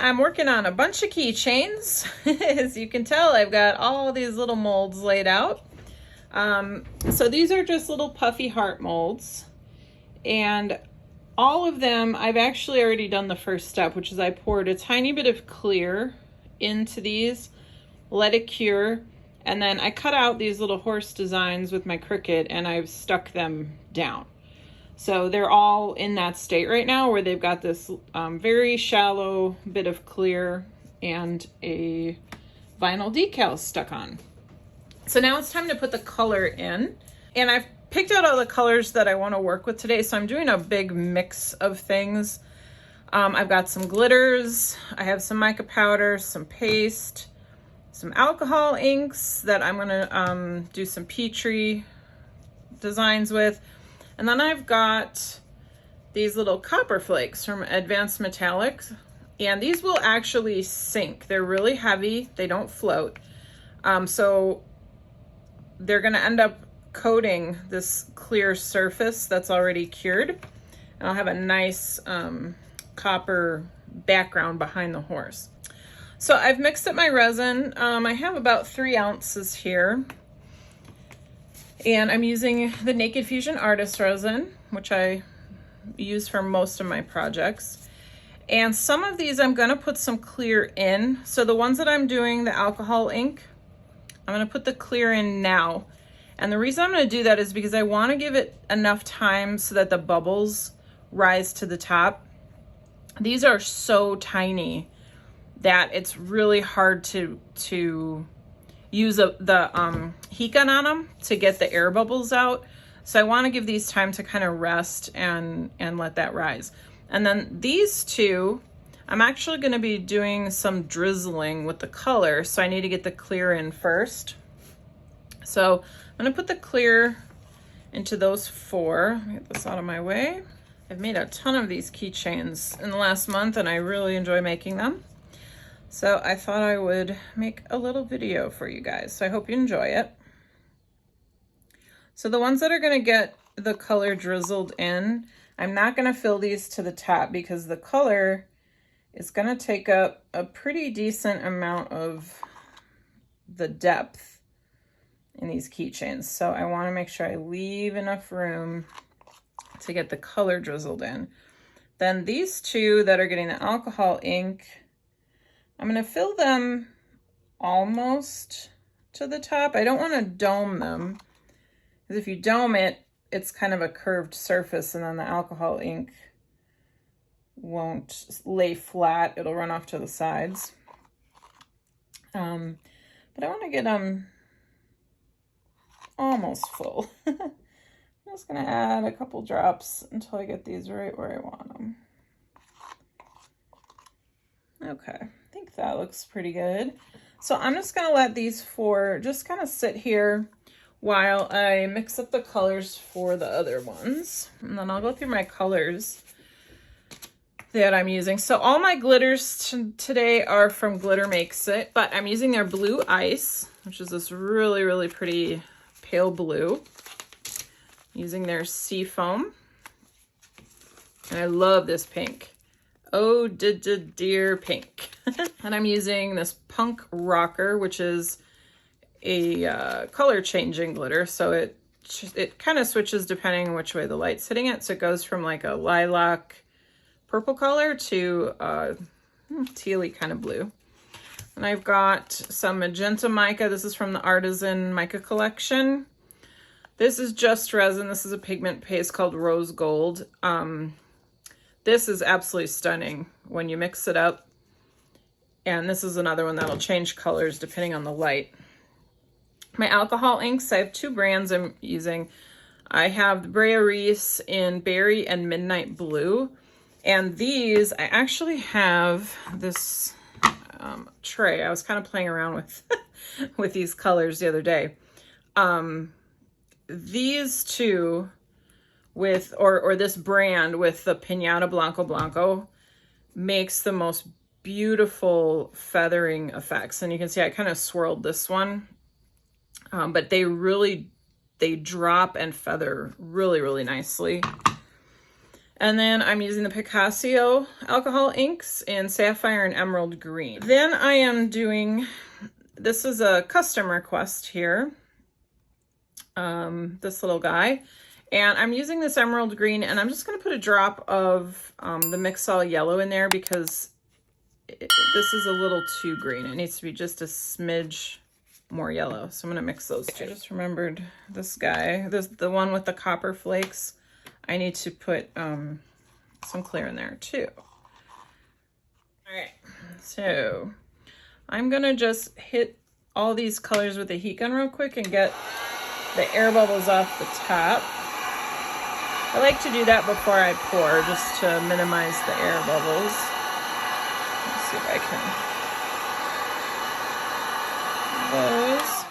I'm working on a bunch of keychains. As you can tell, I've got all these little molds laid out. So these are just little puffy heart molds, and all of them, I've actually already done the first step, which is I poured a tiny bit of clear into these, let it cure, and then I cut out these little horse designs with my Cricut and I've stuck them down. So they're all in that state right now where they've got this very shallow bit of clear and a vinyl decal stuck on. So now it's time to put the color in, and I've picked out all the colors that I want to work with today. So I'm doing a big mix of things. I've got some glitters, I have some mica powder, some paste, some alcohol inks that I'm gonna do some Petri designs with. And then I've got these little copper flakes from Advanced Metallics, and these will actually sink. They're really heavy, they don't float. So they're gonna end up coating this clear surface that's already cured. And I'll have a nice copper background behind the horse. So I've mixed up my resin. I have about 3 ounces here. And I'm using the Naked Fusion Artist resin, which I use for most of my projects. And some of these I'm gonna put some clear in. So the ones that I'm doing, the alcohol ink, I'm gonna put the clear in now. And the reason I'm gonna do that is because I wanna give it enough time so that the bubbles rise to the top. These are so tiny that it's really hard to use the heat gun on them to get the air bubbles out. So I wanna give these time to kind of rest and let that rise. And then these two, I'm actually gonna be doing some drizzling with the color, so I need to get the clear in first. So I'm gonna put the clear into those 4. Let me get this out of my way. I've made a ton of these keychains in the last month and I really enjoy making them. So I thought I would make a little video for you guys. So I hope you enjoy it. So the ones that are gonna get the color drizzled in, I'm not gonna fill these to the top because the color is gonna take up a pretty decent amount of the depth in these keychains. So I wanna make sure I leave enough room to get the color drizzled in. Then these 2 that are getting the alcohol ink, I'm gonna fill them almost to the top. I don't wanna dome them, because if you dome it, it's kind of a curved surface and then the alcohol ink won't lay flat. It'll run off to the sides. But I wanna get them almost full. I'm just gonna add a couple drops until I get these right where I want them. Okay, I think that looks pretty good. So I'm just gonna let these 4 just kind of sit here while I mix up the colors for the other ones. And then I'll go through my colors that I'm using. So all my glitters today are from Glitter Makes It, but I'm using their Blue Ice, which is this really, really pretty pale blue. Using their Seafoam. And I love this pink. Oh, dear pink. And I'm using this Punk Rocker, which is a color changing glitter. So it kind of switches depending on which way the light's hitting it. So it goes from like a lilac purple color to tealy kind of blue. And I've got some magenta mica. This is from the Artisan Mica collection. This is just resin. This is a pigment paste called Rose Gold. This is absolutely stunning when you mix it up. And this is another one that'll change colors depending on the light. My alcohol inks, I have 2 brands I'm using. I have the Brea Reese in Berry and Midnight Blue. And these, I actually have this tray. I was kind of playing around with, with these colors the other day. These 2 with, or this brand with the Piñata Blanco Blanco makes the most beautiful feathering effects. And you can see I kind of swirled this one, but they drop and feather really, really nicely. And then I'm using the Picasso alcohol inks in Sapphire and Emerald Green. Then I am doing, this is a custom request here, this little guy. And I'm using this Emerald Green, and I'm just going to put a drop of the Mix All Yellow in there because this is a little too green. It needs to be just a smidge more yellow. So I'm going to mix those two. I just remembered this guy, the one with the copper flakes. I need to put some clear in there too. All right, so I'm going to just hit all these colors with a heat gun real quick and get the air bubbles off the top. I like to do that before I pour, just to minimize the air bubbles. Let's see if I can. Those.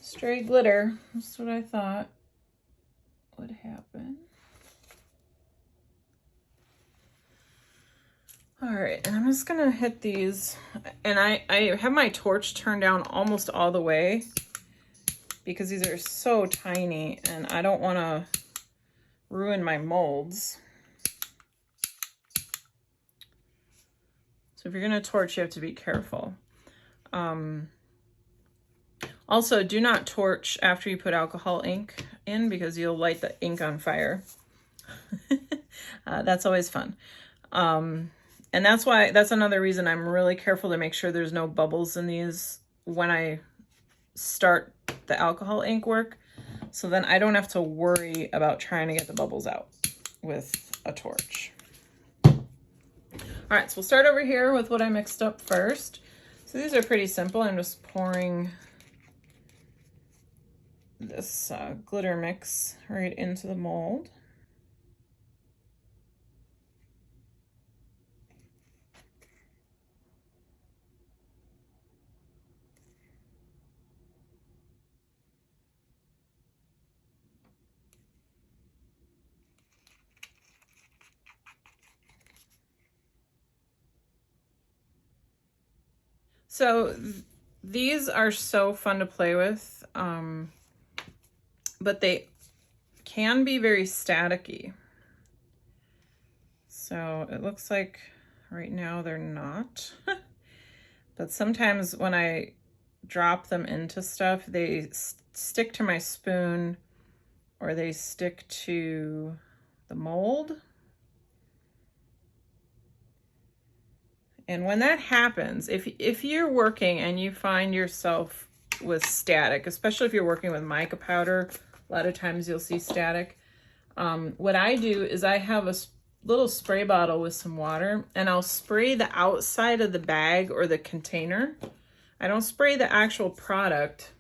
Stray glitter. That's what I thought would happen. All right, and I'm just gonna hit these, and I have my torch turned down almost all the way because these are so tiny and I don't wanna ruin my molds. So if you're gonna torch, you have to be careful. Also, do not torch after you put alcohol ink in because you'll light the ink on fire. That's always fun. And that's another reason I'm really careful to make sure there's no bubbles in these when I start the alcohol ink work. So then I don't have to worry about trying to get the bubbles out with a torch. All right, so we'll start over here with what I mixed up first. So these are pretty simple. I'm just pouring this glitter mix right into the mold. So these are so fun to play with, but they can be very staticky. So it looks like right now they're not, but sometimes when I drop them into stuff, they stick to my spoon or they stick to the mold. And when that happens, if you're working and you find yourself with static, especially if you're working with mica powder, a lot of times you'll see static. What I do is I have a little spray bottle with some water, and I'll spray the outside of the bag or the container. I don't spray the actual product,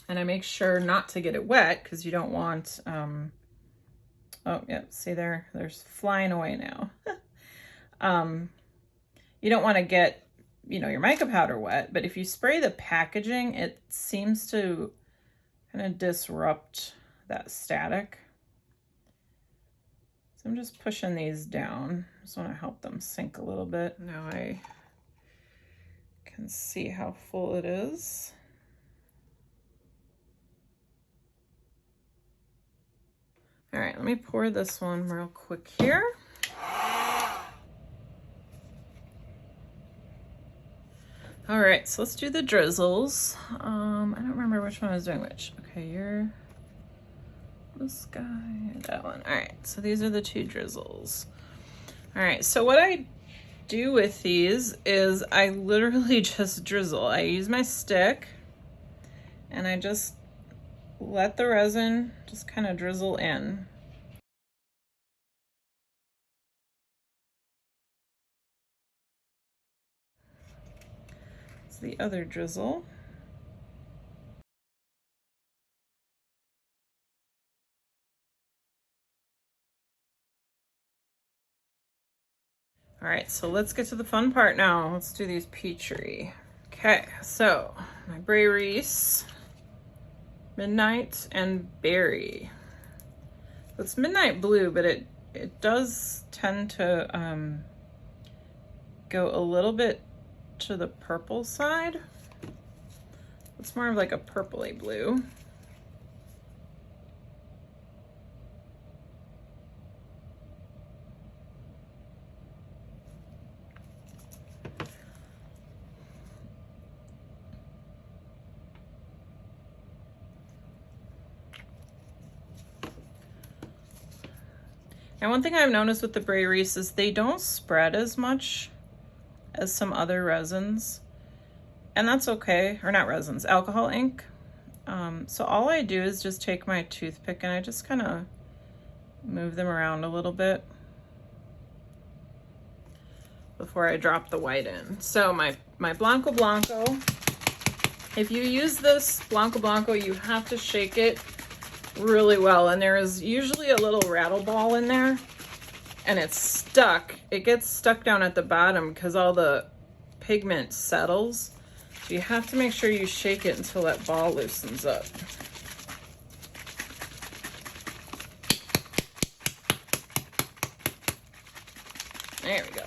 and I make sure not to get it wet because you don't want, oh yeah, see there's flying away now. You don't want to get, your mica powder wet, but if you spray the packaging, it seems to kind of disrupt that static. So I'm just pushing these down. Just want to help them sink a little bit. Now I can see how full it is. All right, let me pour this one real quick here. All right, so let's do the drizzles. I don't remember which one I was doing which. Okay, you're this guy, that one. All right, so these are the two drizzles. All right, so what I do with these is I literally just drizzle. I use my stick and I just let the resin just kind of drizzle in. The other drizzle. All right, so let's get to the fun part now. Let's do these Petri. Okay, so my Bray Reese, Midnight, and Berry. It's Midnight Blue, but it does tend to go a little bit to the purple side. It's more of like a purpley blue. And one thing I've noticed with the Bray Reese is they don't spread as much as some other resins. And that's okay, or not resins, alcohol ink. So all I do is just take my toothpick and I just kind of move them around a little bit before I drop the white in. So my Blanco Blanco, if you use this Blanco Blanco, you have to shake it really well, and there is usually a little rattle ball in there and it's stuck. It gets stuck down at the bottom because all the pigment settles. So you have to make sure you shake it until that ball loosens up. There we go.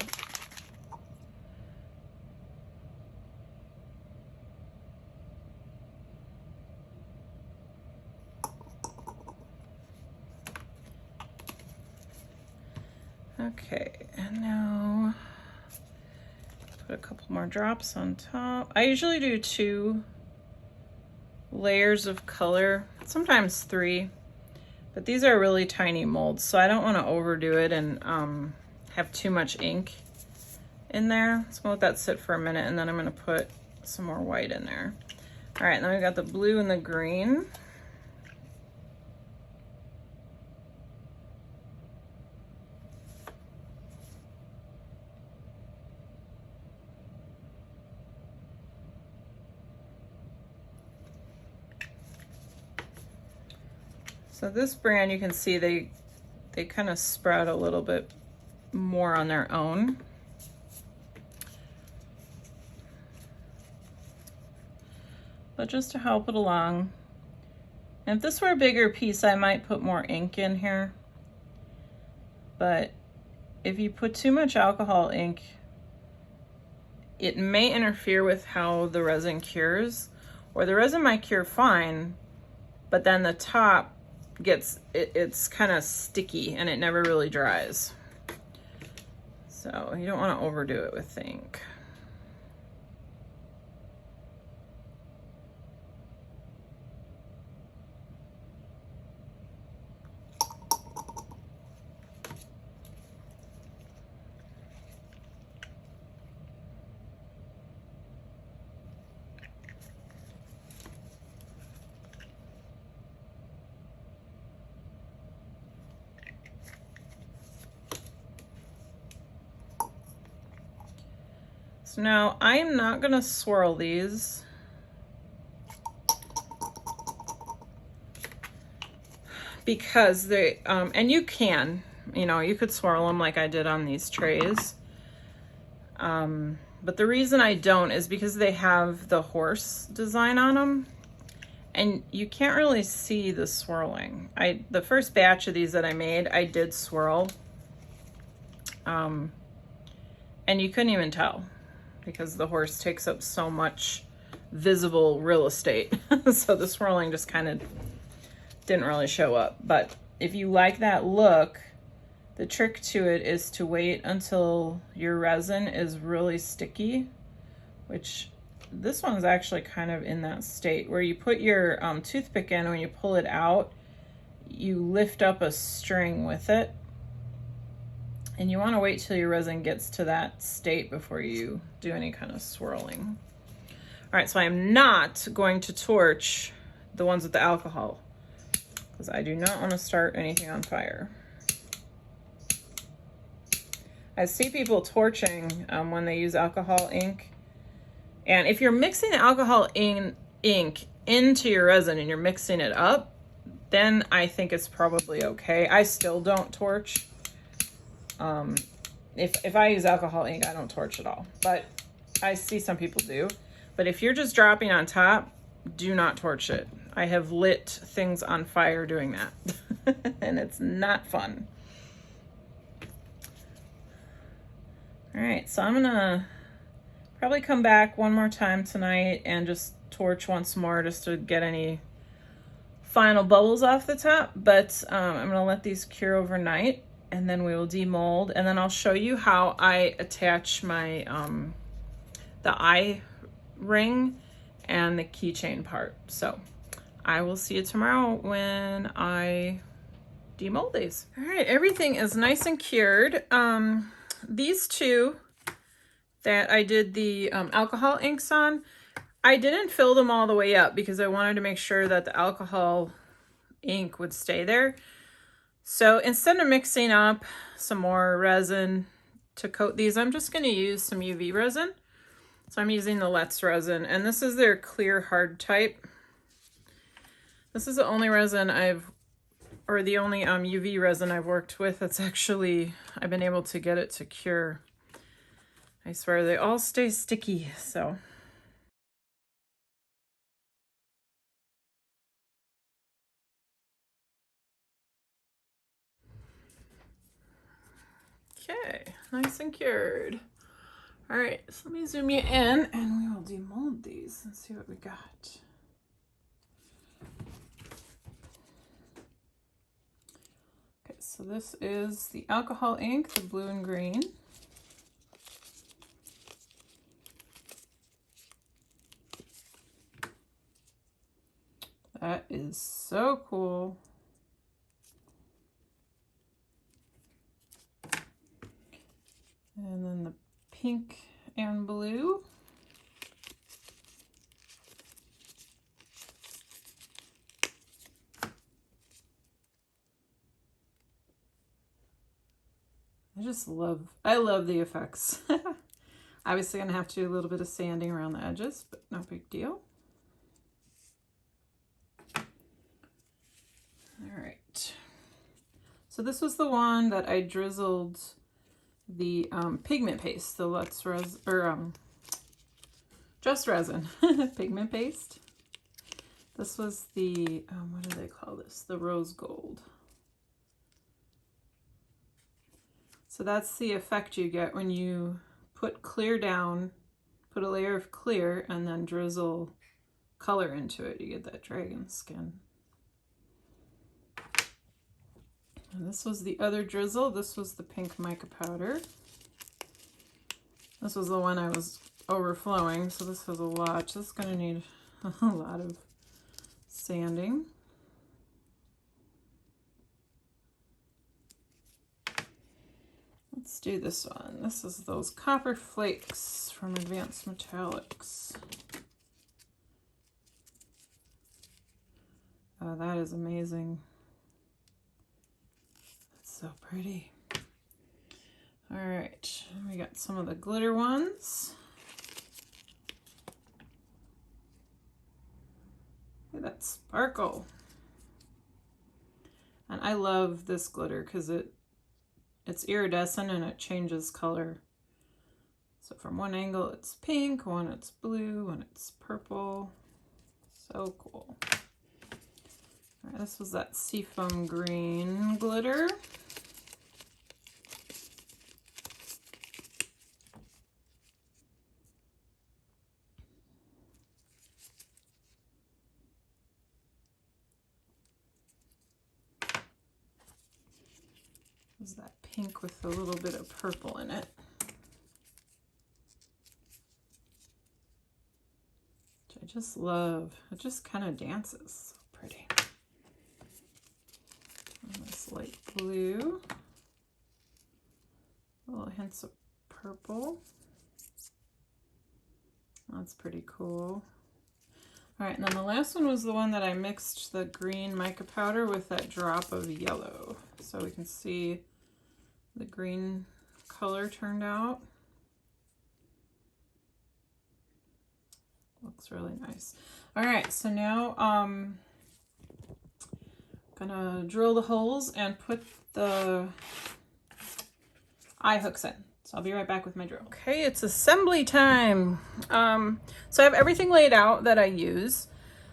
Okay, and now put a couple more drops on top. I usually do 2 layers of color, sometimes 3, but these are really tiny molds, so I don't want to overdo it and have too much ink in there. So I'm gonna let that sit for a minute, and then I'm gonna put some more white in there. All right, now we've got the blue and the green. So this brand, you can see they kind of spread a little bit more on their own. But just to help it along. And if this were a bigger piece, I might put more ink in here. But if you put too much alcohol ink, it may interfere with how the resin cures, or the resin might cure fine, but then the top gets, it's kind of sticky and it never really dries. So you don't want to overdo it with ink. So now I'm not gonna swirl these. Because they, and you can, you know, you could swirl them like I did on these trays. But the reason I don't is because they have the horse design on them. And you can't really see the swirling. The first batch of these that I made, I did swirl. And you couldn't even tell, because the horse takes up so much visible real estate. So the swirling just kind of didn't really show up. But if you like that look, the trick to it is to wait until your resin is really sticky, which this one's actually kind of in that state where you put your toothpick in, and when you pull it out, you lift up a string with it. And you want to wait till your resin gets to that state before you do any kind of swirling. All right, so I am not going to torch the ones with the alcohol because I do not want to start anything on fire. I see people torching when they use alcohol ink. And if you're mixing the alcohol ink into your resin and you're mixing it up, then I think it's probably okay. I still don't torch. If I use alcohol ink, I don't torch at all, but I see some people do. But if you're just dropping on top, do not torch it. I have lit things on fire doing that and it's not fun. All right, so I'm gonna probably come back one more time tonight and just torch once more just to get any final bubbles off the top, but I'm gonna let these cure overnight and then we will demold, and then I'll show you how I attach my the eye ring and the keychain part. So I will see you tomorrow when I demold these. All right, everything is nice and cured. These two that I did the alcohol inks on, I didn't fill them all the way up because I wanted to make sure that the alcohol ink would stay there. So instead of mixing up some more resin to coat these, I'm just going to use some UV resin. So I'm using the Let's resin, and this is their clear hard type. This is the only resin or the only UV resin I've worked with that's actually, I've been able to get it to cure. I swear they all stay sticky, so. Okay, nice and cured. All right, so let me zoom you in and we will demold these and see what we got. Okay, so this is the alcohol ink, the blue and green. That is so cool. And then the pink and blue. I love the effects. Obviously gonna have to do a little bit of sanding around the edges, but no big deal. All right. So this was the one that I drizzled the pigment paste, the Just Resin pigment paste. This was the, what do they call this? The rose gold. So that's the effect you get when you put clear down, put a layer of clear, and then drizzle color into it. You get that dragon skin. And this was the other drizzle. This was the pink mica powder. This was the one I was overflowing, so this has a lot. This is going to need a lot of sanding. Let's do this one. This is those copper flakes from Advanced Metallics. Oh, that is amazing. That's so pretty. All right, we got some of the glitter ones. Look at that sparkle. And I love this glitter because it's iridescent and it changes color. So from one angle it's pink, one it's blue, one it's purple. So cool. All right, this was that seafoam green glitter. Is that pink with a little bit of purple in it. Which I just love. It just kind of dances. So pretty. And this light blue. Little hints of purple. That's pretty cool. All right, and then the last one was the one that I mixed the green mica powder with that drop of yellow. So we can see the green color turned out. Looks really nice. All right, so now gonna drill the holes and put the eye hooks in. So I'll be right back with my drill. Okay, it's assembly time. So I have everything laid out that I use.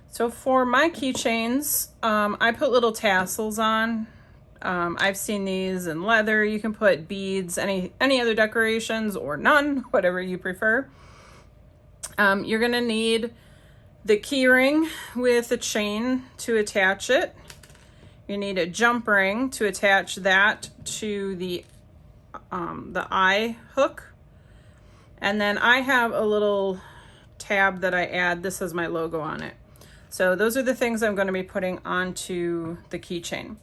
So for my keychains, I put little tassels on. I've seen these in leather. You can put beads, any other decorations or none, whatever you prefer. You're gonna need the key ring with a chain to attach it. You need a jump ring to attach that to the eye hook. And then I have a little tab that I add. This has my logo on it. So those are the things I'm going to be putting onto the keychain.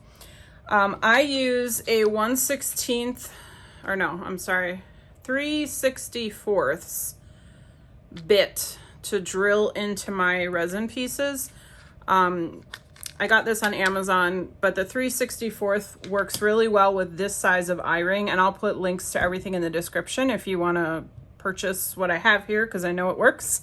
I use a 3/64 bit to drill into my resin pieces. I got this on Amazon, but the 3/64 works really well with this size of eye ring, and I'll put links to everything in the description if you want to purchase what I have here, because I know it works.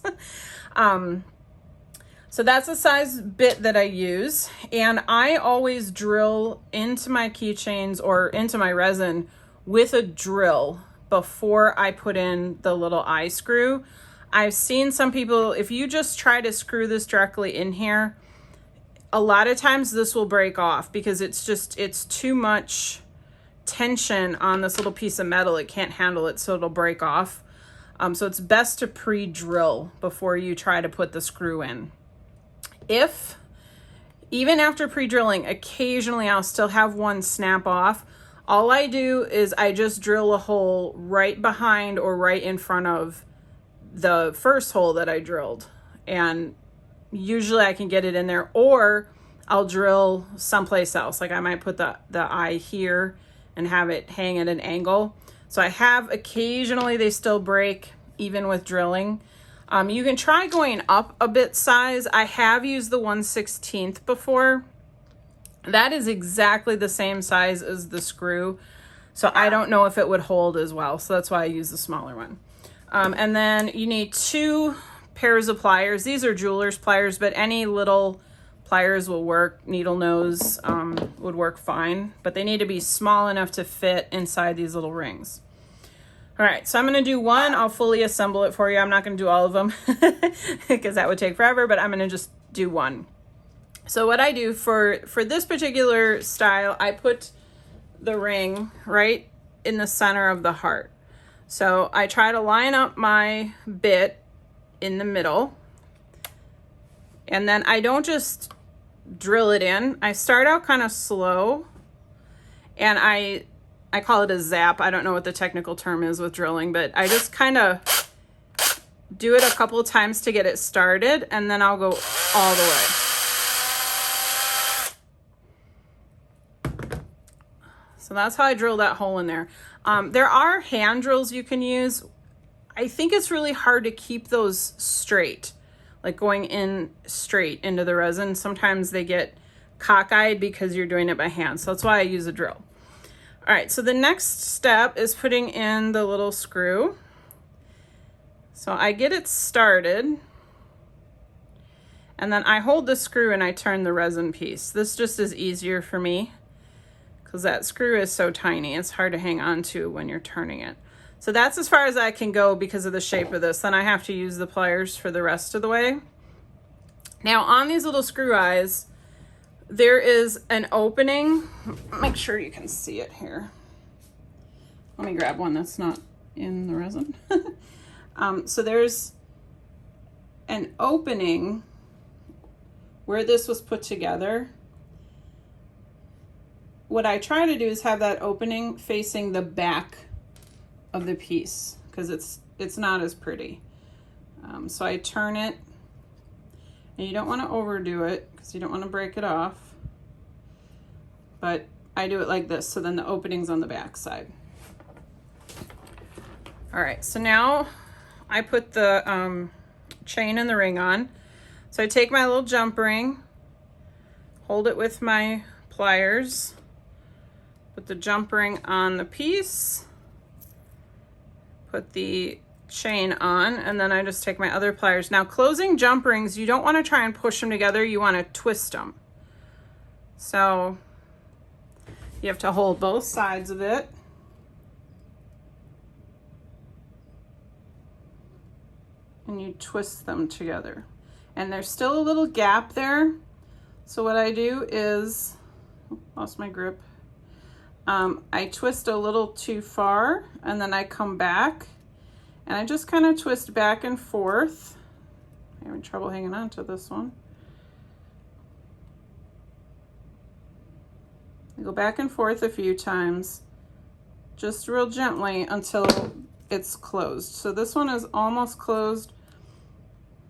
So that's the size bit that I use, and I always drill into my keychains or into my resin with a drill before I put in the little eye screw. I've seen some people, if you just try to screw this directly in here, a lot of times this will break off because it's too much tension on this little piece of metal. It can't handle it, so it'll break off. So it's best to pre-drill before you try to put the screw in. If, even after pre-drilling, occasionally I'll still have one snap off, all I do is I just drill a hole right behind or right in front of the first hole that I drilled. And usually I can get it in there, or I'll drill someplace else. Like I might put the eye here and have it hang at an angle. So I have, occasionally they still break even with drilling. You can try going up a bit size. I have used the 1/16 before. That is exactly the same size as the screw. So I don't know if it would hold as well. So that's why I use the smaller one. And then you need 2 pairs of pliers. These are jeweler's pliers, but any little pliers will work. Needle nose would work fine, but they need to be small enough to fit inside these little rings. All right, so I'm going to do one. I'll fully assemble it for you. I'm not going to do all of them because that would take forever, but I'm going to just do one. So what I do for this particular style, I put the ring right in the center of the heart. So I try to line up my bit in the middle, and then I don't just drill it in. I start out kind of slow, and I call it a zap. I don't know what the technical term is with drilling, but I just kind of do it a couple of times to get it started, and then I'll go all the way. So that's how I drill that hole in there. There are hand drills you can use. I think it's really hard to keep those straight, like going in straight into the resin. Sometimes they get cockeyed because you're doing it by hand. So that's why I use a drill. All right, so the next step is putting in the little screw. So I get it started, and then I hold the screw and I turn the resin piece. This just is easier for me because that screw is so tiny. It's hard to hang on to when you're turning it. So that's as far as I can go because of the shape of this. Then I have to use the pliers for the rest of the way. Now on these little screw eyes, there is an opening. Make sure you can see it here. Let me grab one that's not in the resin. So there's an opening where this was put together. What I try to do is have that opening facing the back of the piece because it's not as pretty. So I turn it, and you don't want to overdo it because you don't want to break it off, but I do it like this, so then the opening's on the back side. All right, so now I put the chain and the ring on. So I take my little jump ring, hold it with my pliers, put the jump ring on the piece, put the chain on, and then I just take my other pliers. Now closing jump rings, you don't want to try and push them together, you want to twist them. So you have to hold both sides of it. And you twist them together. And there's still a little gap there. So what I do is, lost my grip. I twist a little too far, and then I come back and I just kind of twist back and forth. Having trouble hanging on to this one. I go back and forth a few times, just real gently until it's closed. So this one is almost closed.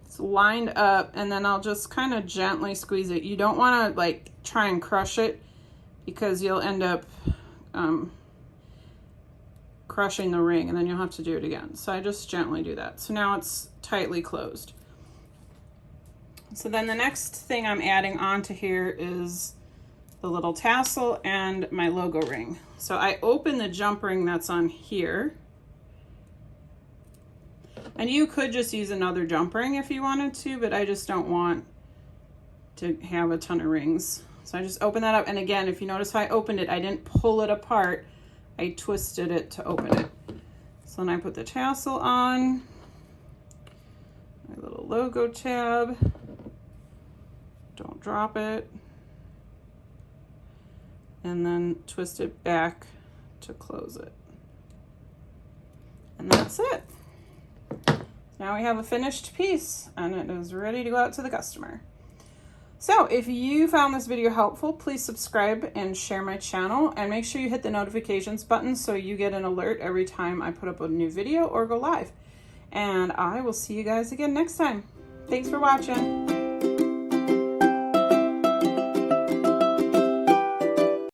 It's lined up, and then I'll just kind of gently squeeze it. You don't want to like try and crush it because you'll end up crushing the ring, and then you'll have to do it again. So I just gently do that. So now it's tightly closed. So then the next thing I'm adding onto here is the little tassel and my logo ring. So I open the jump ring that's on here. And you could just use another jump ring if you wanted to, but I just don't want to have a ton of rings. So I just open that up. And again, if you notice how I opened it, I didn't pull it apart. I twisted it to open it. So then I put the tassel on, my little logo tab. Don't drop it. And then twist it back to close it. And that's it. Now we have a finished piece, and it is ready to go out to the customer. So if you found this video helpful, please subscribe and share my channel, and make sure you hit the notifications button so you get an alert every time I put up a new video or go live. And I will see you guys again next time. Thanks for watching.